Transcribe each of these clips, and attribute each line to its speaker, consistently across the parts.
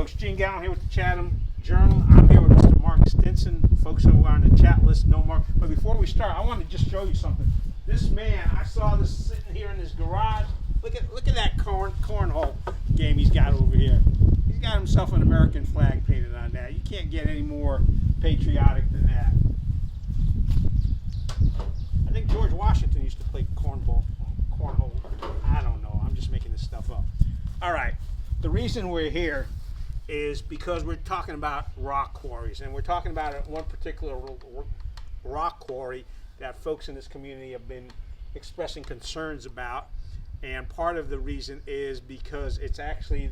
Speaker 1: folks, Gene Galin here with the Chatham Journal. I'm here with Mr. Mark Stinson. Folks who are on the chat list know Mark. But before we start, I want to just show you something. This man, I saw this sitting here in his garage. Look at that cornhole game he's got over here. He's got himself an American flag painted on that. You can't get any more patriotic than that. I think George Washington used to play cornhole. I don't know. I'm just making this stuff up. All right. The reason we're here is because we're talking about rock quarries, and we're talking about one particular rock quarry that folks in this community have been expressing concerns about. And part of the reason is because it's actually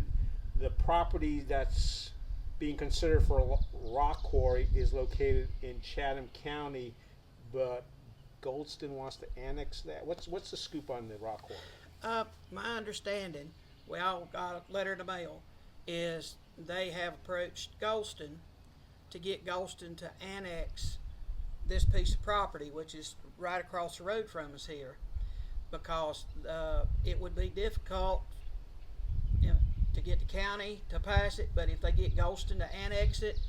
Speaker 1: the property that's being considered for a rock quarry is located in Chatham County, but Goldston wants to annex that. What's the scoop on the rock quarry?
Speaker 2: My understanding, we all got a letter in the mail, is they have approached Goldston to get Goldston to annex this piece of property, which is right across the road from us here, because it would be difficult, to get the county to pass it, but if they get Goldston to annex it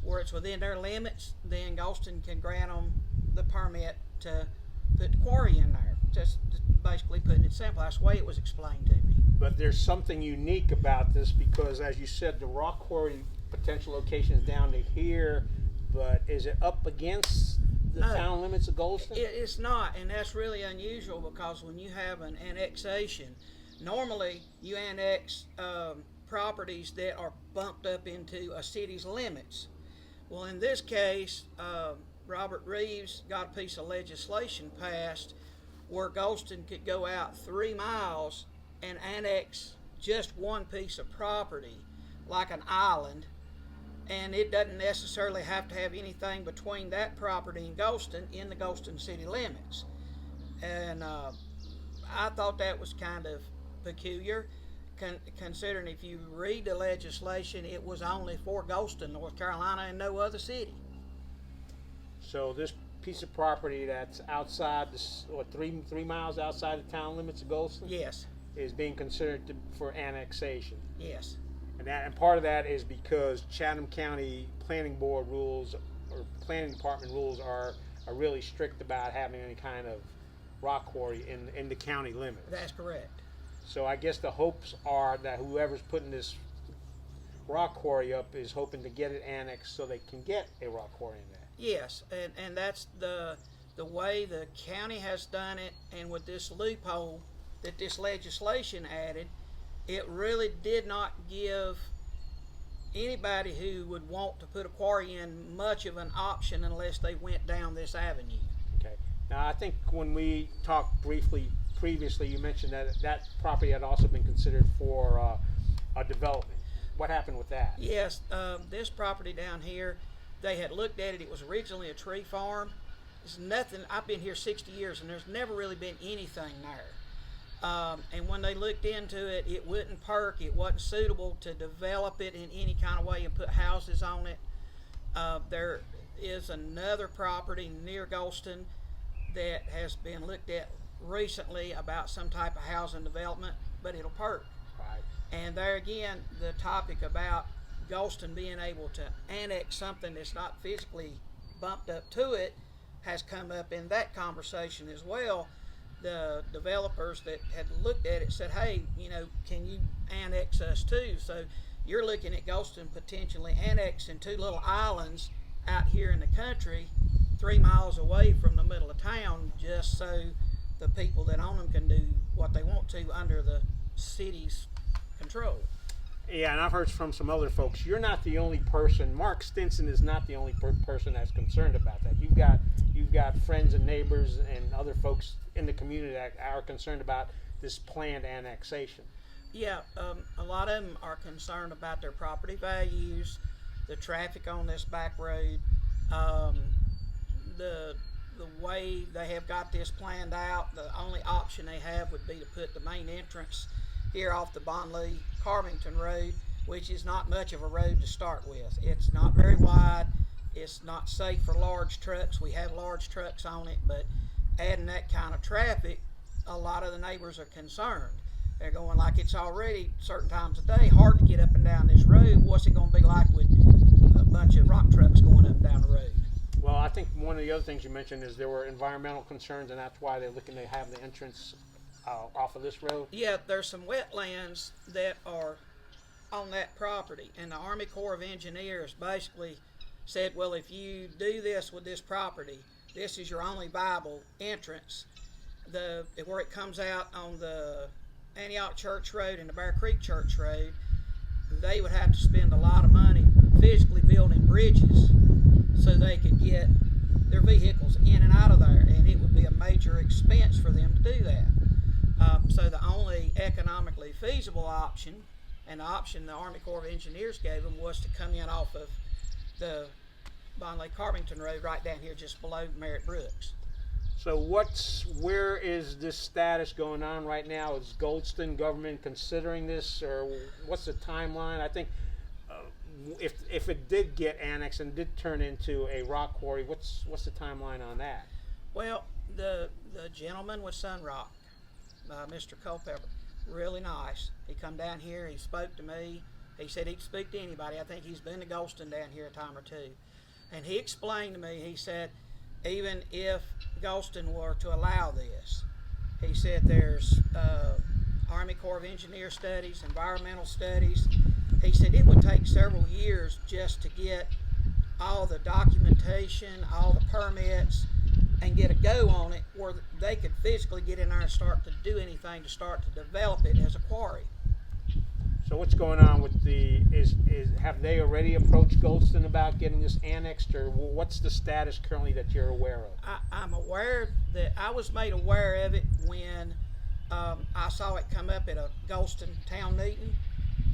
Speaker 2: where it's within their limits, then Goldston can grant them the permit to put the quarry in there. Just basically putting it simple. That's the way it was explained to me.
Speaker 1: But there's something unique about this because, as you said, the rock quarry potential location is down to here, but is it up against the town limits of Goldston?
Speaker 2: It's not, and that's really unusual because when you have an annexation, normally you annex properties that are bumped up into a city's limits. Well, in this case, Robert Reeves got a piece of legislation passed where Goldston could go out 3 miles and annex just one piece of property, like an island, and it doesn't necessarily have to have anything between that property and Goldston in the Goldston city limits. And I thought that was kind of peculiar, considering if you read the legislation, it was only for Goldston, North Carolina, and no other city.
Speaker 1: So this piece of property that's outside, three miles outside the town limits of Goldston?
Speaker 2: Yes.
Speaker 1: Is being considered for annexation.
Speaker 2: Yes.
Speaker 1: And part of that is because Chatham County Planning Board rules or Planning Department rules are really strict about having any kind of rock quarry in the county limits.
Speaker 2: That's correct.
Speaker 1: So I guess the hopes are that whoever's putting this rock quarry up is hoping to get it annexed so they can get a rock quarry in there.
Speaker 2: Yes, and that's the way the county has done it, and with this loophole that this legislation added, it really did not give anybody who would want to put a quarry in much of an option unless they went down this avenue.
Speaker 1: Okay. Now I think when we talked briefly previously, you mentioned that property had also been considered for a development. What happened with that?
Speaker 2: Yes, this property down here, they had looked at it. It was originally a tree farm. It's nothing. I've been here 60 years, and there's never really been anything there. And when they looked into it, it wouldn't perk. It wasn't suitable to develop it in any kind of way and put houses on it. There is another property near Goldston that has been looked at recently about some type of housing development, but it'll perk.
Speaker 1: Right.
Speaker 2: And there again, the topic about Goldston being able to annex something that's not physically bumped up to it has come up in that conversation as well. The developers that had looked at it said, hey, can you annex us too? So you're looking at Goldston potentially annexing 2 little islands out here in the country 3 miles away from the middle of town, just so the people that own them can do what they want to under the city's control.
Speaker 1: Yeah, and I've heard from some other folks. You're not the only person. Mark Stinson is not the only person that's concerned about that. You've got friends and neighbors and other folks in the community that are concerned about this planned annexation.
Speaker 2: Yeah, a lot of them are concerned about their property values, the traffic on this back road, the way they have got this planned out. The only option they have would be to put the main entrance here off the Bonley Carvington Road, which is not much of a road to start with. It's not very wide. It's not safe for large trucks. We have large trucks on it, but adding that kind of traffic, a lot of the neighbors are concerned. They're going like it's already certain times a day hard to get up and down this road. What's it
Speaker 1: of the other things you mentioned is there were environmental concerns, and that's why they're looking to have the entrance off of this road.
Speaker 2: Yeah, there's some wetlands that are on that property, and the Army Corps of Engineers basically said, well, if you do this with this property, this is your only viable entrance. Where it comes out on the Antioch Church Road and the Bear Creek Church Road, they would have to spend a lot of money physically building bridges so they could get their vehicles in and out of there, and it would be a major expense for them to do that. So the only economically feasible option, and the option the Army Corps of Engineers gave them, was to come in off of the Bonley Carbington Road right down here just below Merritt Brooks.
Speaker 1: So where is this status going on right now? Is Goldston government considering this, or what's the timeline? I think if it did get annexed and did turn into a rock quarry, what's the timeline on that?
Speaker 2: Well, the gentleman with Sunrock, Mr. Culpepper, really nice. He come down here, he spoke to me. He said he'd speak to anybody. I think he's been to Goldston down here a time or two. And he explained to me, he said, even if Goldston were to allow this, he said there's Army Corps of Engineer studies, environmental studies. He said it would take several years just to get all the documentation, all the permits, and get a go on it where they could physically get in there and start to do anything to start to develop it as a quarry.
Speaker 1: So what's going on with have they already approached Goldston about getting this annexed, or what's the status currently that you're aware of?
Speaker 2: I'm aware that I was made aware of it when I saw it come up at a Goldston town meeting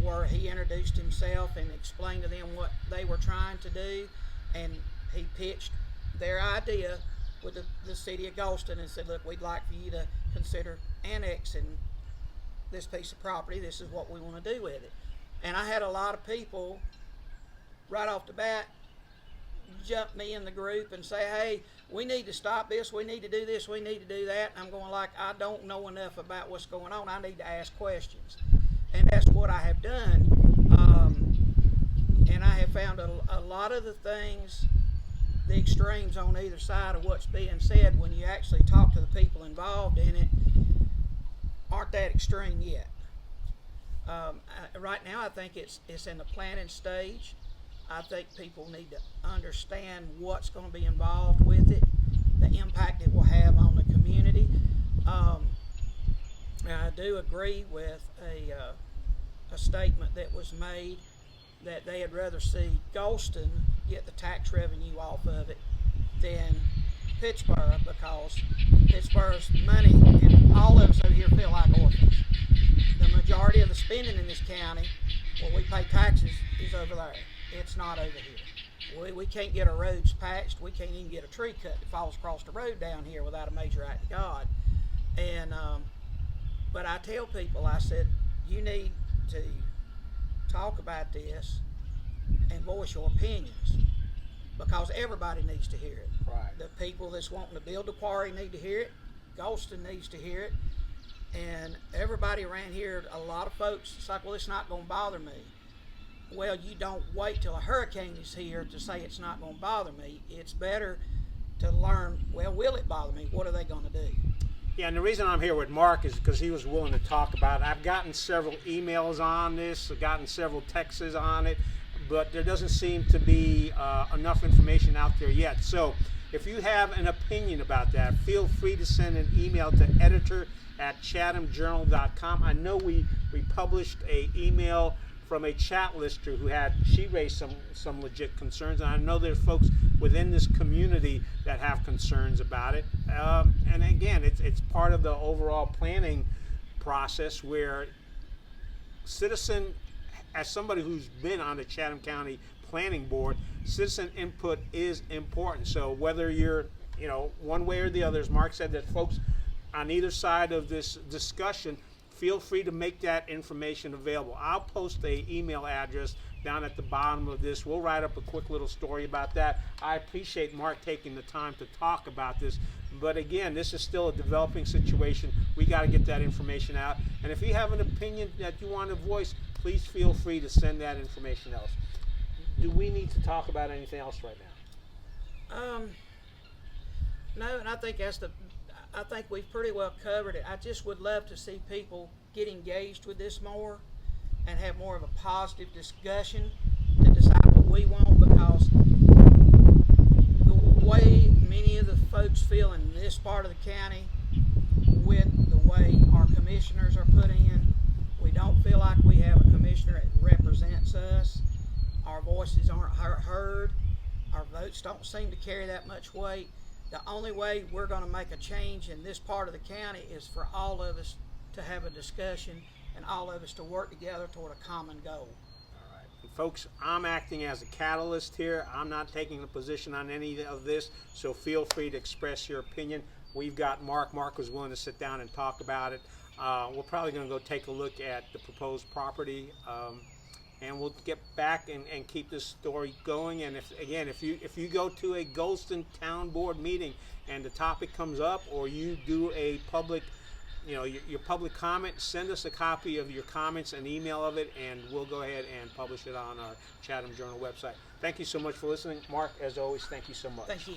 Speaker 2: where he introduced himself and explained to them what they were trying to do, and he pitched their idea with the city of Goldston and said, look, we'd like for you to consider annexing this piece of property. This is what we want to do with it. And I had a lot of people right off the bat jump me in the group and say, hey, we need to stop this, we need to do this, we need to do that. And I'm going like, I don't know enough about what's going on. I need to ask questions. And that's what I have done. And I have found a lot of the things, the extremes on either side of what's being said, when you actually talk to the people involved in it, aren't that extreme yet. Right now I think it's in the planning stage. I think people need to understand what's going to be involved with it, the impact it will have on the community. I do agree with a statement that was made that they'd rather see Goldston get the tax revenue off of it than Pittsboro, because Pittsboro's money, and all of us over here feel like orphans. The majority of the spending in this county, where we pay taxes, is over there. It's not over here. We can't get our roads patched. We can't even get a tree cut that falls across the road down here without a major act of God. And but I tell people, I said, you need to talk about this and voice your opinions, because everybody needs to hear it.
Speaker 1: Right.
Speaker 2: The people that's wanting to build the quarry need to hear it. Goldston needs to hear it. And everybody around here, a lot of folks, it's like, well, it's not going to bother me. Well, you don't wait till a hurricane is here to say it's not going to bother me. It's better to learn, well, will it bother me? What are they going to do?
Speaker 1: Yeah, and the reason I'm here with Mark is because he was willing to talk about it. I've gotten several emails on this, I've gotten several texts on it, but there doesn't seem to be enough information out there yet. So if you have an opinion about that, feel free to send an email to editor@chathamjournal.com. I know we published an email from a chat lister she raised some legit concerns, and I know there's folks within this community that have concerns about it. And again, it's part of the overall planning process where citizen, as somebody who's been on the Chatham County Planning Board, citizen input is important. So whether you're, one way or the other, as Mark said, that folks on either side of this discussion, feel free to make that information available. I'll post an email address down at the bottom of this. We'll write up a quick little story about that. I appreciate Mark taking the time to talk about this. But again, this is still a developing situation. We got to get that information out. And if you have an opinion that you want to voice, please feel free to send that information else. Do we need to talk about anything else right now?
Speaker 2: No, and I think I think we've pretty well covered it. I just would love to see people get engaged with this more and have more of a positive discussion to decide what we want, because the way many of the folks feel in this part of the county with the way our commissioners are put in, we don't feel like we have a commissioner that represents us. Our voices aren't heard. Our votes don't seem to carry that much weight. The only way we're going to make a change in this part of the county is for all of us to have a discussion and all of us to work together toward a common goal.
Speaker 1: All right. And folks, I'm acting as a catalyst here. I'm not taking a position on any of this, so feel free to express your opinion. We've got Mark. Mark was willing to sit down and talk about it. We're probably going to go take a look at the proposed property, and we'll get back and keep this story going. And if you go to a Goldston Town Board meeting and the topic comes up, or you do a public, your public comment, send us a copy of your comments, an email of it, and we'll go ahead and publish it on our Chatham Journal website. Thank you so much for listening. Mark, as always, thank you so much.
Speaker 2: Thank you.